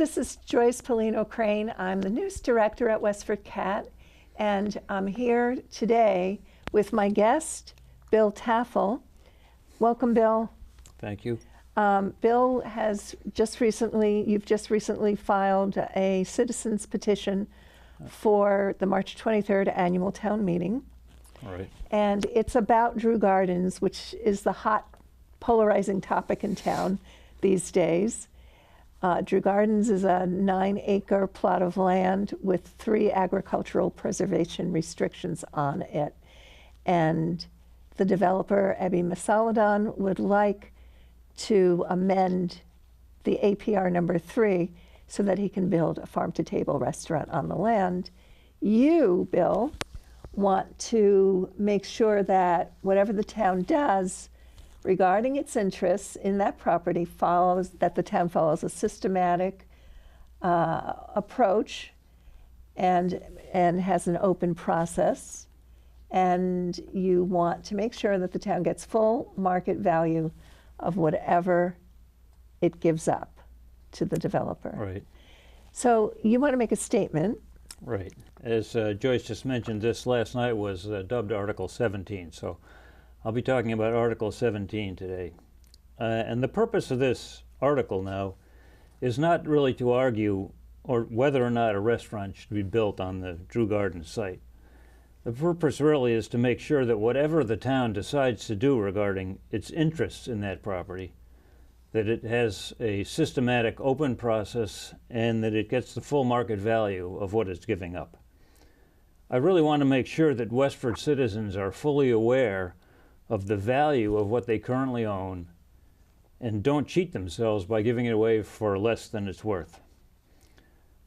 This is Joyce Polino Crane. I'm the news director at WestfordCAT, and I'm here today with my guest, Bill Taffel. Welcome, Bill. Thank you. Bill has you've just recently filed a citizens petition for the March 23rd annual town meeting. All right. And it's about Drew Gardens, which is the hot, polarizing topic in town these days. Drew Gardens is a 9-acre plot of land with 3 agricultural preservation restrictions on it. And the developer, Ebi Masaladon, would like to amend the APR number 3 so that he can build a farm-to-table restaurant on the land. You, Bill, want to make sure that whatever the town does regarding its interests in that property that the town follows a systematic approach and has an open process. And you want to make sure that the town gets full market value of whatever it gives up to the developer. Right. So you want to make a statement. Right. As Joyce just mentioned, this last night was dubbed Article 17. So I'll be talking about Article 17 today. And the purpose of this article now is not really to argue or whether or not a restaurant should be built on the Drew Gardens site. The purpose really is to make sure that whatever the town decides to do regarding its interests in that property, that it has a systematic open process and that it gets the full market value of what it's giving up. I really want to make sure that Westford citizens are fully aware of the value of what they currently own and don't cheat themselves by giving it away for less than it's worth.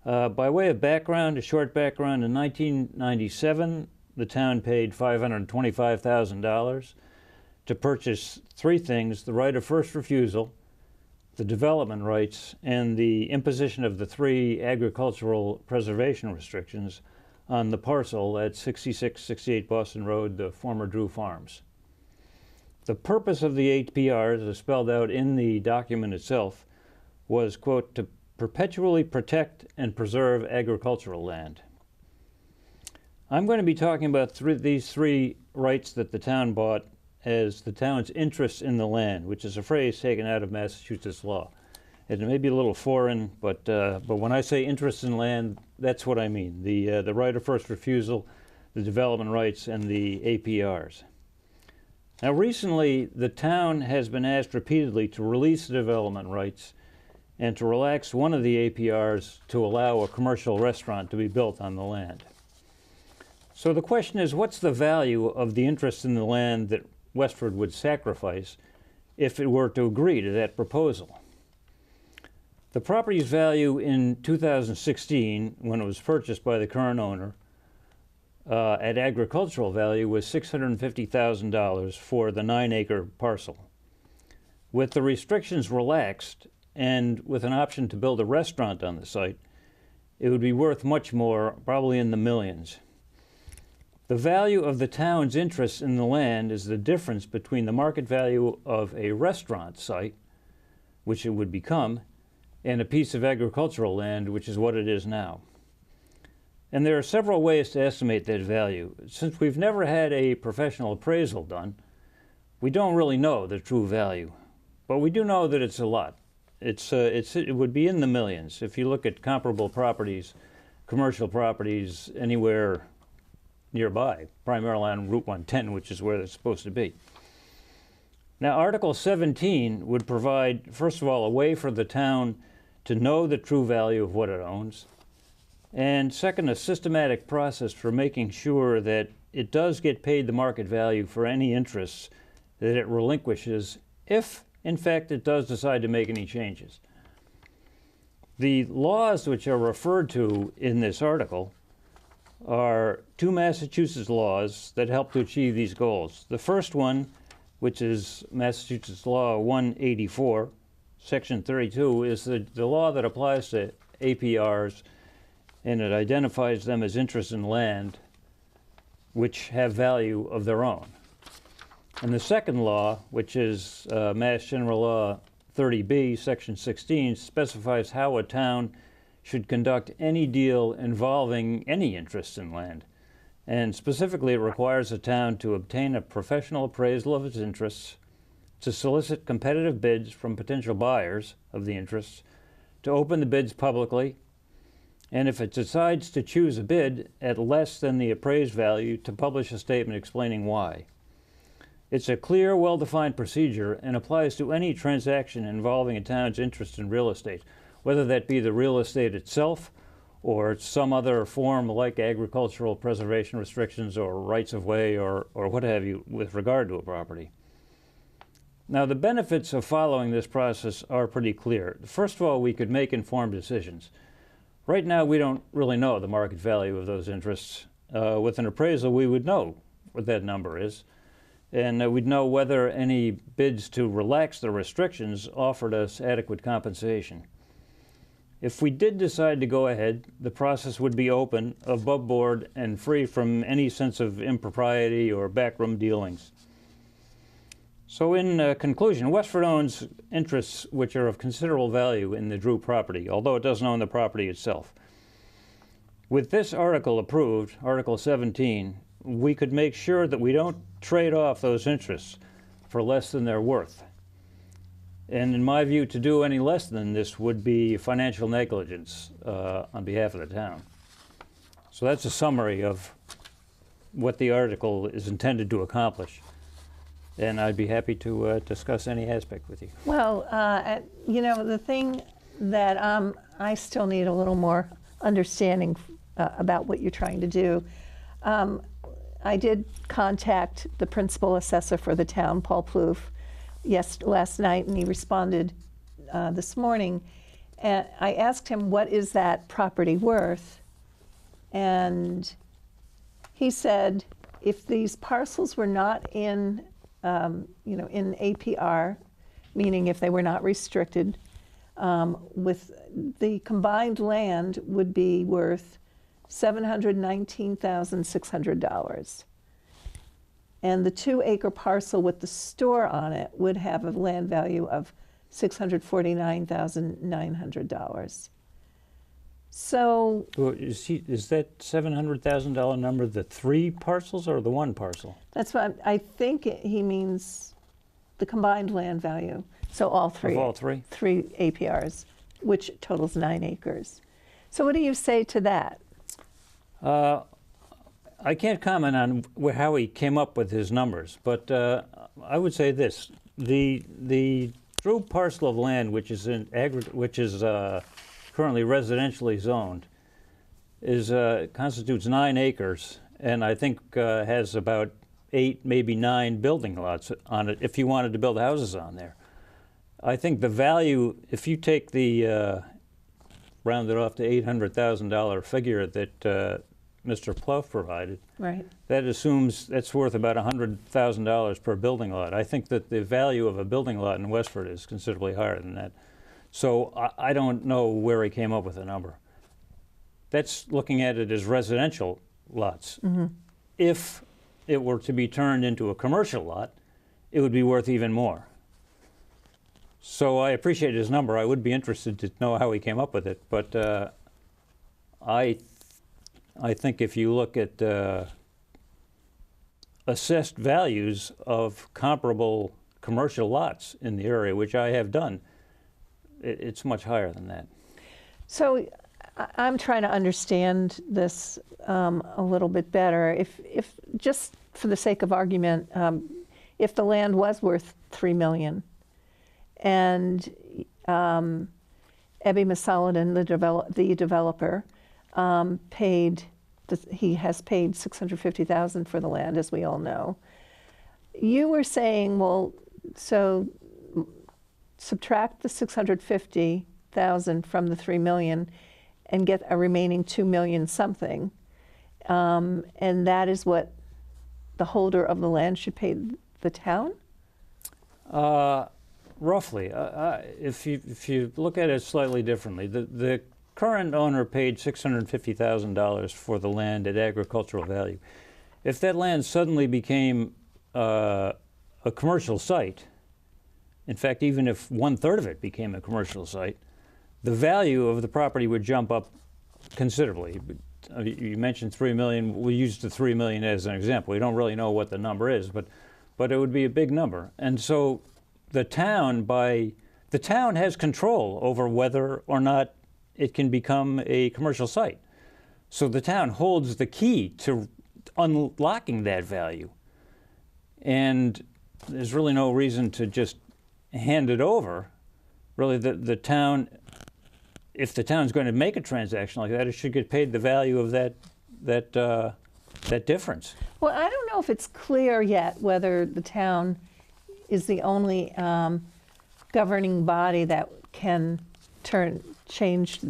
By way of background, a short background, in 1997, the town paid $525,000 to purchase 3 things: the right of first refusal, the development rights, and the imposition of the 3 agricultural preservation restrictions on the parcel at 6668 Boston Road, the former Drew Farms. The purpose of the APRs, as spelled out in the document itself, was, quote, to perpetually protect and preserve agricultural land. I'm going to be talking about these 3 rights that the town bought as the town's interest in the land, which is a phrase taken out of Massachusetts law. It may be a little foreign, but when I say interest in land, that's what I mean. The right of first refusal, the development rights, and the APRs. Now, recently, the town has been asked repeatedly to release the development rights and to relax one of the APRs to allow a commercial restaurant to be built on the land. So the question is, what's the value of the interest in the land that Westford would sacrifice if it were to agree to that proposal? The property's value in 2016, when it was purchased by the current owner, at agricultural value was $650,000 for the 9-acre parcel. With the restrictions relaxed and with an option to build a restaurant on the site, it would be worth much more, probably in the millions. The value of the town's interest in the land is the difference between the market value of a restaurant site, which it would become, and a piece of agricultural land, which is what it is now. And there are several ways to estimate that value. Since we've never had a professional appraisal done, we don't really know the true value. But we do know that it's a lot. It would be in the millions. If you look at comparable properties, commercial properties anywhere nearby, primarily on Route 110, which is where they're supposed to be. Now, Article 17 would provide, first of all, a way for the town to know the true value of what it owns, and second, a systematic process for making sure that it does get paid the market value for any interests that it relinquishes if, in fact, it does decide to make any changes. The laws which are referred to in this article are 2 Massachusetts laws that help to achieve these goals. The first one, which is Massachusetts Law 184, Section 32, is the law that applies to APRs, and it identifies them as interest in land which have value of their own. And the second law, which is Mass General Law 30B, Section 16, specifies how a town should conduct any deal involving any interest in land. And specifically, it requires a town to obtain a professional appraisal of its interests, to solicit competitive bids from potential buyers of the interests, to open the bids publicly, and if it decides to choose a bid at less than the appraised value, to publish a statement explaining why. It's a clear, well-defined procedure and applies to any transaction involving a town's interest in real estate, whether that be the real estate itself or some other form like agricultural preservation restrictions or rights of way or what have you with regard to a property. Now, the benefits of following this process are pretty clear. First of all, we could make informed decisions. Right now, we don't really know the market value of those interests. With an appraisal, we would know what that number is, and we'd know whether any bids to relax the restrictions offered us adequate compensation. If we did decide to go ahead, the process would be open, above board, and free from any sense of impropriety or backroom dealings. So in conclusion, Westford owns interests which are of considerable value in the Drew property, although it doesn't own the property itself. With this article approved, Article 17, we could make sure that we don't trade off those interests for less than they're worth. And in my view, to do any less than this would be financial negligence on behalf of the town. So that's a summary of what the article is intended to accomplish. And I'd be happy to discuss any aspect with you. Well, you know, the thing that I still need a little more understanding about what you're trying to do. I did contact the principal assessor for the town, Paul Plouffe, last night, and he responded this morning. And I asked him, what is that property worth? And he said, if these parcels were not in you know, in APR, meaning if they were not restricted, with the combined land would be worth $719,600. And the 2-acre parcel with the store on it would have a land value of $649,900. So is that $700,000 number the 3 parcels or the 1 parcel? that's what I think he means, the combined land value. So all 3. Of all 3? 3 APRs, which totals 9 acres. So what do you say to that? I can't comment on how he came up with his numbers, but I would say this: the Drew parcel of land, which is currently residentially zoned, constitutes 9 acres, and I think has about 8, maybe 9 building lots on it. If you wanted to build houses on there, I think the value, if you take the rounded off to $800,000 figure that Mr. Plouffe provided, Right. that assumes that's worth about $100,000 per building lot. I think that the value of a building lot in Westford is considerably higher than that. So I don't know where he came up with the number. That's looking at it as residential lots. Mm-hmm. If it were to be turned into a commercial lot, it would be worth even more. So I appreciate his number. I would be interested to know how he came up with it, but I think if you look at assessed values of comparable commercial lots in the area, which I have done, it's much higher than that. So I'm trying to understand this a little bit better. If just for the sake of argument, if the land was worth $3 million, and Ebby Masaladin, the developer, he has paid $650,000 for the land, as we all know. You were saying, well, so subtract the $650,000 from the $3 million and get a remaining $2 million something, and that is what the holder of the land should pay the town? Roughly. If you look at it slightly differently, the current owner paid $650,000 for the land at agricultural value. If that land suddenly became a commercial site, in fact, even if 1/3 of it became a commercial site, the value of the property would jump up considerably. You mentioned 3 million. We used the 3 million as an example. We don't really know what the number is, but it would be a big number. And so the town has control over whether or not it can become a commercial site. So the town holds the key to unlocking that value. And there's really no reason to just hand it over. Really, the town, if the town's going to make a transaction like that, it should get paid the value of that difference. Well, I don't know if it's clear yet whether the town is the only governing body that can change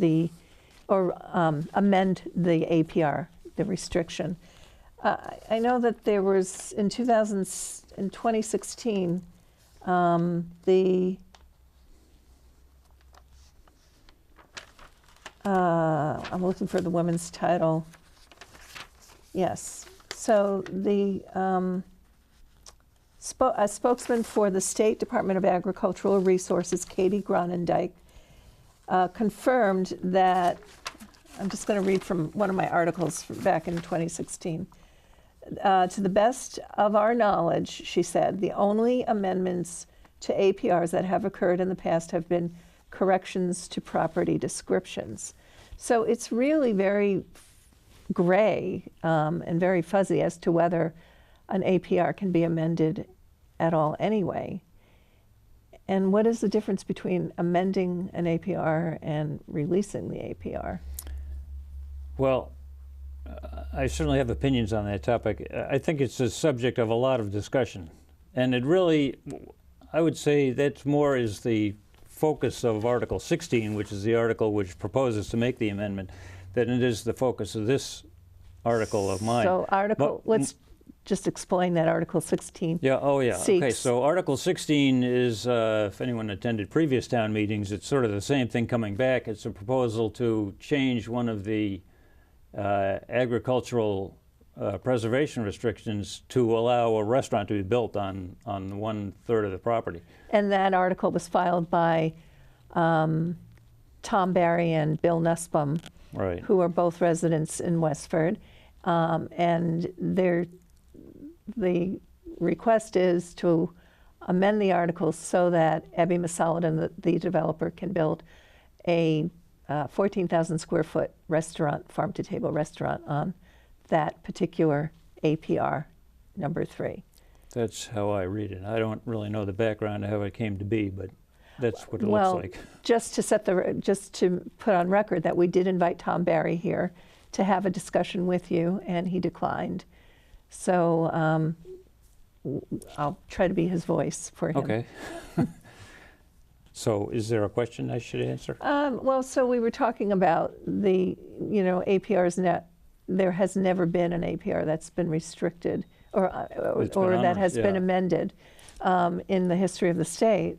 or amend the APR, the restriction. I know that there was in 2016 I'm looking for the women's title. Yes. So a spokesman for the State Department of Agricultural Resources, Katie Gronendijk, confirmed that, I'm just going to read from one of my articles back in 2016. To the best of our knowledge, she said, the only amendments to APRs that have occurred in the past have been corrections to property descriptions. So it's really very gray and very fuzzy as to whether an APR can be amended at all anyway. And what is the difference between amending an APR and releasing the APR? Well, I certainly have opinions on that topic. I think it's a subject of a lot of discussion. And it really, I would say that's more is the focus of Article 16, which is the article which proposes to make the amendment, than it is the focus of this article of mine. So let's just explain that Article 16. Yeah, oh yeah. Seeks. Okay, so Article 16 is, if anyone attended previous town meetings, it's sort of the same thing coming back. It's a proposal to change one of the agricultural preservation restrictions to allow a restaurant to be built on 1/3 of the property. And that article was filed by Tom Barry and Bill Nussbaum, Right. who are both residents in Westford. And the request is to amend the articles so that Abby Masaladin, the developer, can build a 14,000 square foot restaurant, farm to table restaurant on that particular APR number 3. That's how I read it. I don't really know the background of how it came to be, but that's what it Well, looks like. just to put on record that we did invite Tom Barry here to have a discussion with you, and he declined. So I'll try to be his voice for him. Okay. So is there a question I should answer? Well, so we were talking about the, APRs. There has never been an APR that's been restricted or that has been amended in the history of the state.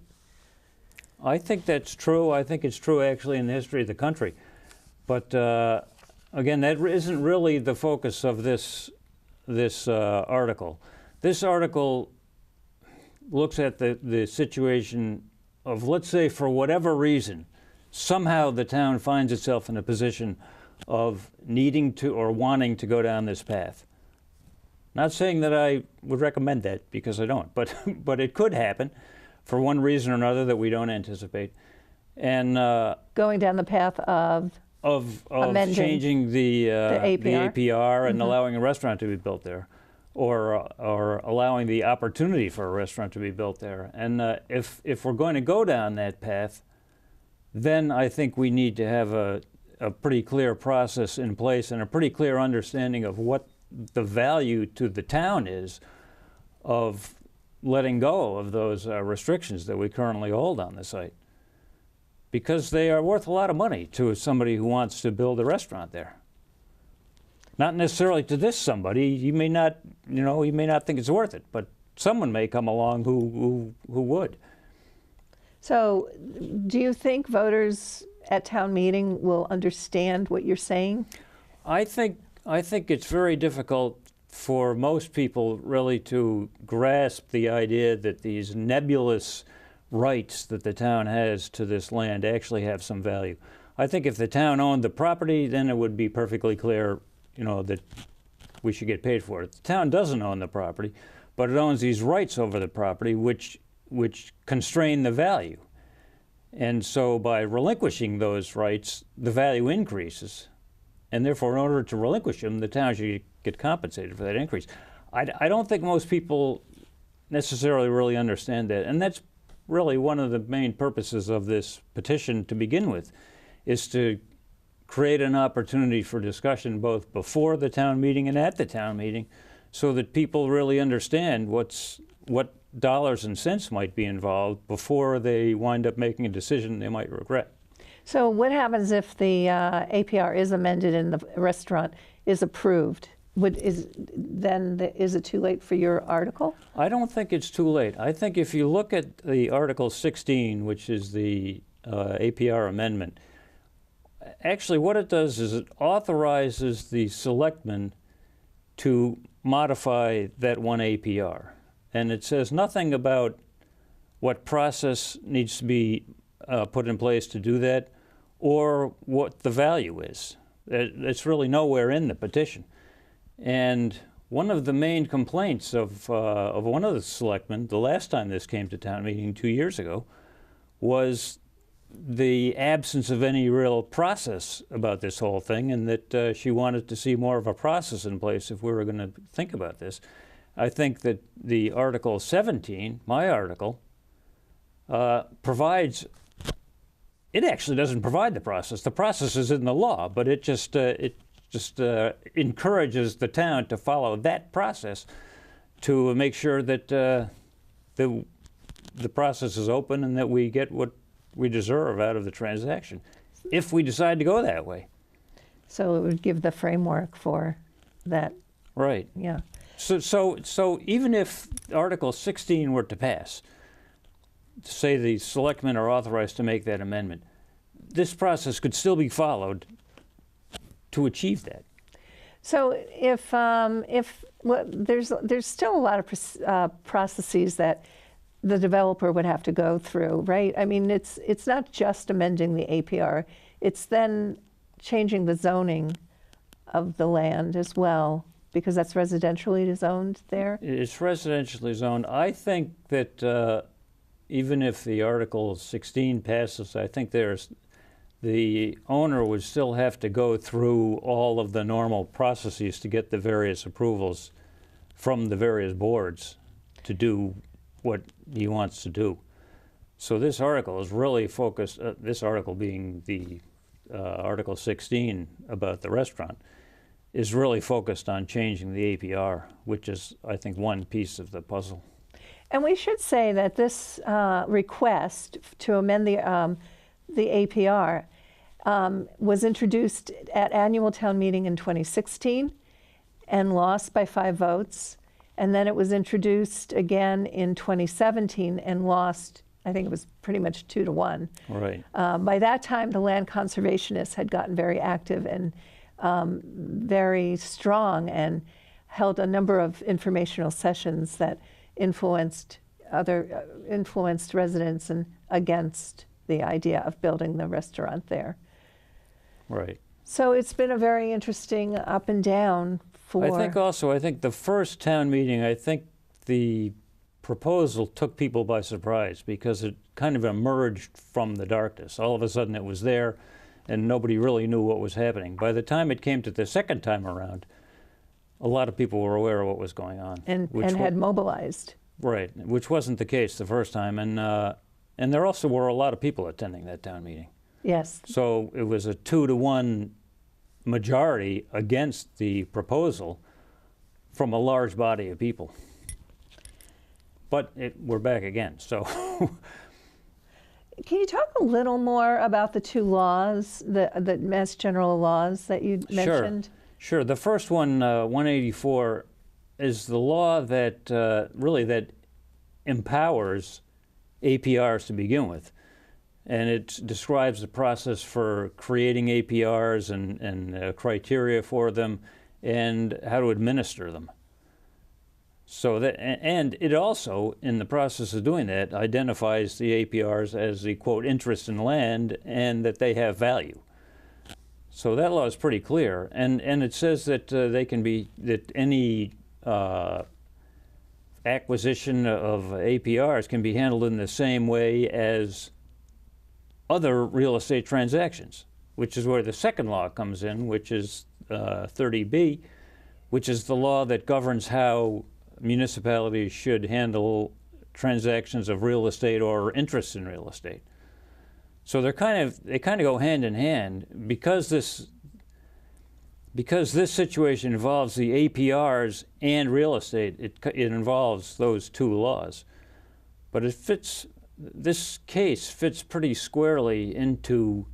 I think that's true. I think it's true actually in the history of the country. But again, that isn't really the focus of this article. This article looks at the situation of, let's say, for whatever reason, somehow the town finds itself in a position of needing to or wanting to go down this path. Not saying that I would recommend that, because I don't, but it could happen for one reason or another that we don't anticipate. And going down the path of changing the APR and Mm-hmm. allowing a restaurant to be built there, or allowing the opportunity for a restaurant to be built there. And if we're going to go down that path, then I think we need to have a pretty clear process in place and a pretty clear understanding of what the value to the town is of letting go of those restrictions that we currently hold on the site, because they are worth a lot of money to somebody who wants to build a restaurant there. Not necessarily to this somebody. You may not think it's worth it, but someone may come along who would. So, do you think voters at town meeting will understand what you're saying? I think it's very difficult for most people really to grasp the idea that these nebulous rights that the town has to this land actually have some value. I think if the town owned the property, then it would be perfectly clear, you know, that we should get paid for it. The town doesn't own the property, but it owns these rights over the property which constrain the value. And so by relinquishing those rights, the value increases. And therefore, in order to relinquish them, the town should get compensated for that increase. I don't think most people necessarily really understand that. And that's really one of the main purposes of this petition to begin with, is to create an opportunity for discussion both before the town meeting and at the town meeting, so that people really understand what dollars and cents might be involved before they wind up making a decision they might regret. So what happens if the APR is amended and the restaurant is approved? Is it too late for your article? I don't think it's too late. I think if you look at the Article 16, which is the APR amendment, actually what it does is it authorizes the selectmen to modify that one APR. And it says nothing about what process needs to be put in place to do that, or what the value is. It's really nowhere in the petition. And one of the main complaints of one of the selectmen, the last time this came to town meeting 2 years ago, was the absence of any real process about this whole thing, and that she wanted to see more of a process in place if we were going to think about this. I think that the Article 17, my article, provides, it actually doesn't provide the process. The process is in the law, but it just encourages the town to follow that process to make sure that the process is open and that we get what we deserve out of the transaction, if we decide to go that way. So it would give the framework for that. Right. Yeah. So even if Article 16 were to pass, to say the selectmen are authorized to make that amendment, this process could still be followed to achieve that. So if well, there's still a lot of processes that the developer would have to go through, right? I mean, it's not just amending the APR; it's then changing the zoning of the land as well, because that's residentially zoned there. It's residentially zoned. I think that even if the Article 16 passes, I think the owner would still have to go through all of the normal processes to get the various approvals from the various boards to do what he wants to do. So this article is really focused, this article being the Article 16 about the restaurant, is really focused on changing the APR, which is, I think, one piece of the puzzle. And we should say that this request to amend the APR was introduced at annual town meeting in 2016 and lost by 5 votes. And then it was introduced again in 2017 and lost, I think it was pretty much 2 to 1. Right. By that time, the land conservationists had gotten very active and very strong and held a number of informational sessions that influenced residents and against the idea of building the restaurant there. Right. So it's been a very interesting up and down for... I think the first town meeting, I think the proposal took people by surprise because it kind of emerged from the darkness. All of a sudden it was there and nobody really knew what was happening. By the time it came to the second time around, a lot of people were aware of what was going on. And had mobilized. Right, which wasn't the case the first time. And there also were a lot of people attending that town meeting. Yes. So it was a 2 to 1 majority against the proposal from a large body of people. But we're back again, so. Can you talk a little more about the 2 laws, the Mass General laws that you mentioned? Sure. The first one, 184, is the law that really that empowers APRs to begin with. And it describes the process for creating APRs and criteria for them and how to administer them. So that, and it also, in the process of doing that, identifies the APRs as the, quote, interest in land and that they have value. So that law is pretty clear. And it says that they can be, that any acquisition of APRs can be handled in the same way as other real estate transactions, which is where the second law comes in, which is 30B, which is the law that governs how municipalities should handle transactions of real estate or interests in real estate. So they kind of go hand in hand because this situation involves the APRs and real estate. It involves those two laws, but this case fits pretty squarely into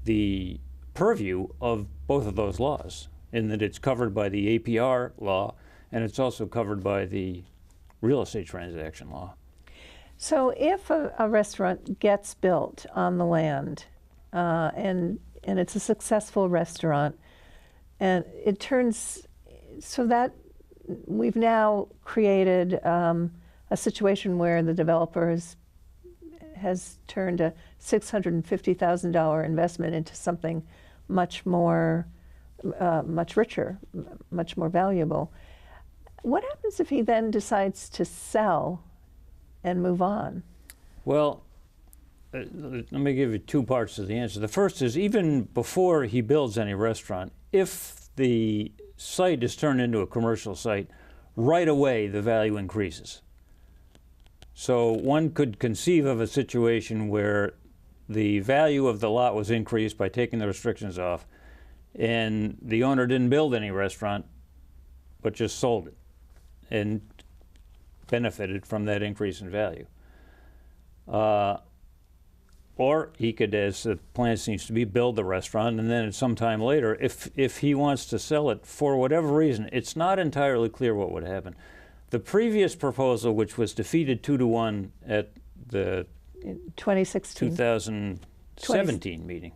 the purview of both of those laws, in that it's covered by the APR law and it's also covered by the real estate transaction law. So if a restaurant gets built on the land and it's a successful restaurant, and it turns, so that we've now created a situation where the developer has turned a $650,000 investment into something much more, much richer, much more valuable. What happens if he then decides to sell and move on? Well, let me give you two parts to the answer. The first is, even before he builds any restaurant, if the site is turned into a commercial site, right away the value increases. So one could conceive of a situation where the value of the lot was increased by taking the restrictions off, and the owner didn't build any restaurant, but just sold it and benefited from that increase in value. Or he could, as the plan seems to be, build the restaurant, and then at some time later, if he wants to sell it for whatever reason, it's not entirely clear what would happen. The previous proposal, which was defeated 2-1 at the 2016. 2017 meeting.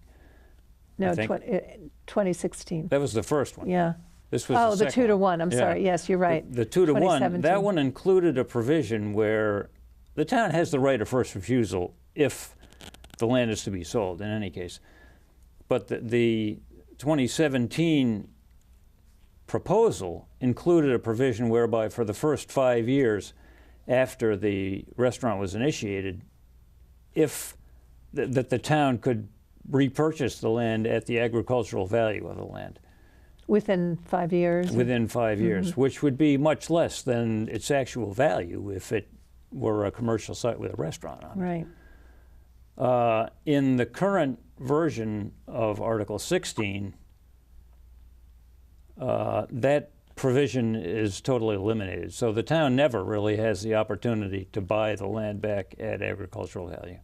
No, 2016. That was the first one. Yeah. This was the 2-1. I'm sorry. Yes, you're right. The 2-1, that one included a provision where the town has the right of first refusal if the land is to be sold, in any case. But the 2017 proposal included a provision whereby for the first 5 years after the restaurant was initiated, if that the town could repurchase the land at the agricultural value of the land. Within 5 years? Within 5 years, which would be much less than its actual value if it were a commercial site with a restaurant on it. Right. In the current version of Article 16, that provision is totally eliminated. So the town never really has the opportunity to buy the land back at agricultural value.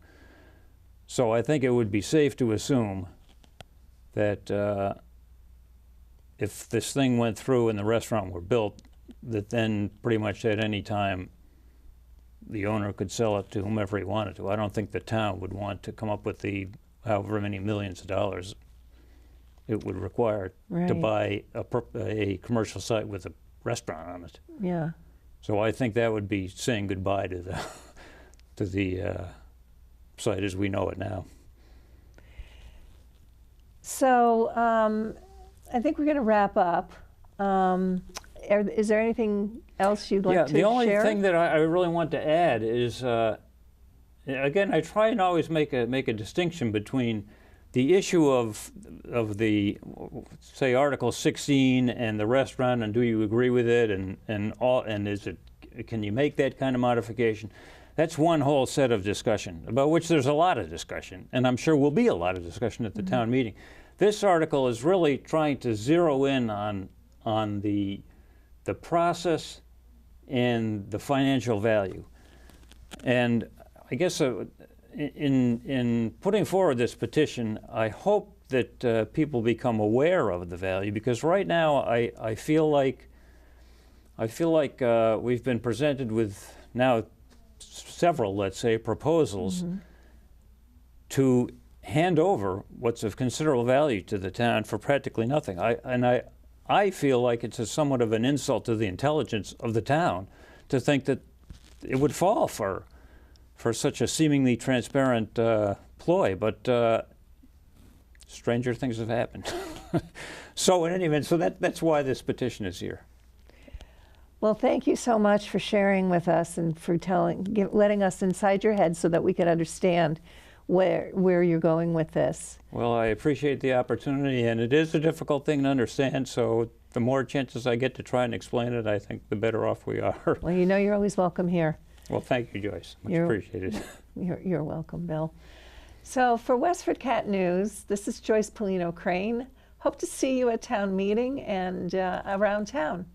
So I think it would be safe to assume that if this thing went through and the restaurant were built, that then pretty much at any time the owner could sell it to whomever he wanted to. I don't think the town would want to come up with the however many millions of dollars it would require to buy a commercial site with a restaurant on it. Yeah. So I think that would be saying goodbye to the site as we know it now. So I think we're going to wrap up. Is there anything else you'd like to share? Yeah, the only thing that I really want to add is, again, I try and always make a distinction between the issue of the, say, Article 16 and the restaurant, and do you agree with it, and is it, can you make that kind of modification? That's one whole set of discussion, about which there's a lot of discussion, and I'm sure will be a lot of discussion at the town meeting. This article is really trying to zero in on the process and the financial value. And I guess in putting forward this petition, I hope that people become aware of the value, because right now I feel like we've been presented with now several, let's say, proposals to hand over what's of considerable value to the town for practically nothing. I feel like it's somewhat of an insult to the intelligence of the town to think that it would fall for such a seemingly transparent ploy, but stranger things have happened. So in any event, so that's why this petition is here. Well, thank you so much for sharing with us and for letting us inside your head so that we could understand where you're going with this. Well, I appreciate the opportunity, and it is a difficult thing to understand, so the more chances I get to try and explain it, I think the better off we are. Well, you know you're always welcome here. Well, thank you, Joyce. Much appreciated. You're welcome, Bill. So for WestfordCAT News, this is Joyce Polino Crane. Hope to see you at town meeting and around town.